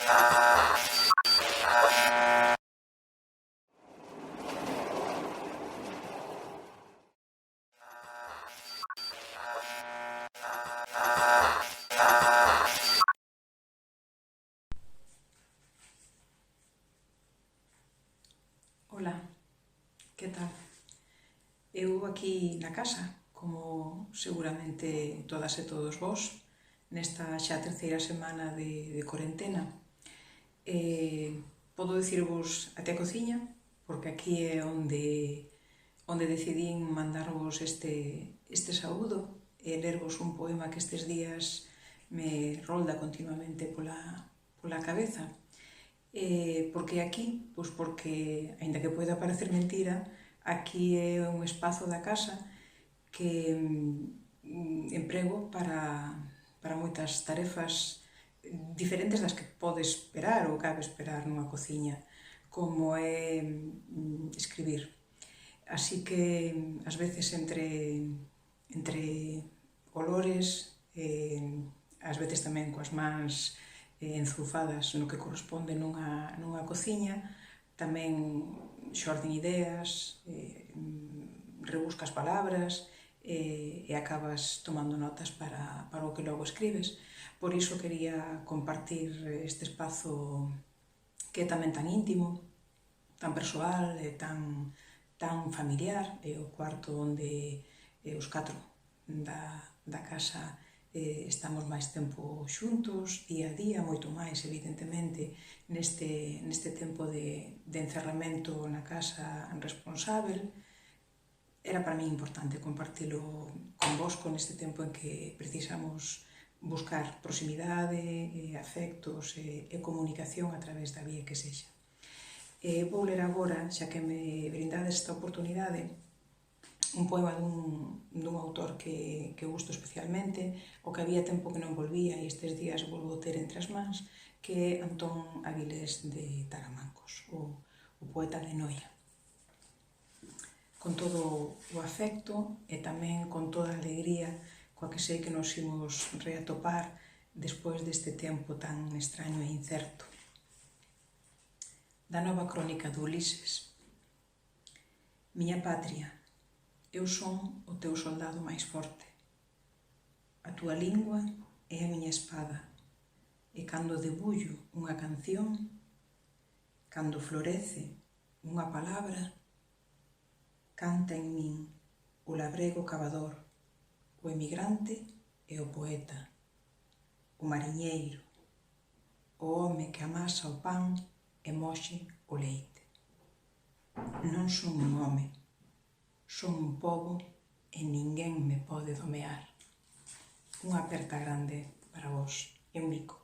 Ola, que tal? Eu aquí na casa, como seguramente todas e todos vós, nesta xa terceira semana de corentena. Podo dicirvos até a cociña, porque aquí é onde decidín mandarvos este saúdo e lervos un poema que estes días me rolda continuamente pola cabeza. Por que aquí? Pois porque, aínda que poida parecer mentira, aquí é un espazo da casa que emprego para moitas tarefas diferentes das que podes esperar ou cabe esperar nunha cociña, como é escribir. Así que, ás veces, entre olores, ás veces tamén coas mans enzufadas no que corresponde nunha cociña, tamén xorden ideas, rebuscas palabras e acabas tomando notas para o que logo escribes. Por iso quería compartir este espazo que é tamén tan íntimo, tan persoal e tan familiar, é o cuarto onde os catro da casa estamos máis tempo xuntos, día a día, moito máis, evidentemente, neste tempo de encerramento na casa responsável. Era para mí importante compartilo convosco neste tempo en que precisamos buscar proximidade, afectos e comunicación a través da vía que sexa. Vou ler agora, xa que me brindades esta oportunidade, un poema dun autor que gusto especialmente, o que había tempo que non volvía e estes días volvo ter entre as mans, que é Antón Avilés de Taramancos, o poeta de Noia. Con todo o afecto e tamén con toda a alegría coa que sei que nos imos reatopar despois deste tempo tan extraño e incerto. Da nova crónica do Ulises. Miña patria, eu son o teu soldado máis forte. A túa lingua é a miña espada, e cando debullo unha canción, cando florece unha palabra, canta en min o labrego cavador, o emigrante e o poeta, o mariñeiro, o home que amasa o pan e moxe o leite. Non son un home, son un pobo e ninguén me pode domear. Unha aperta grande para vos e un bico.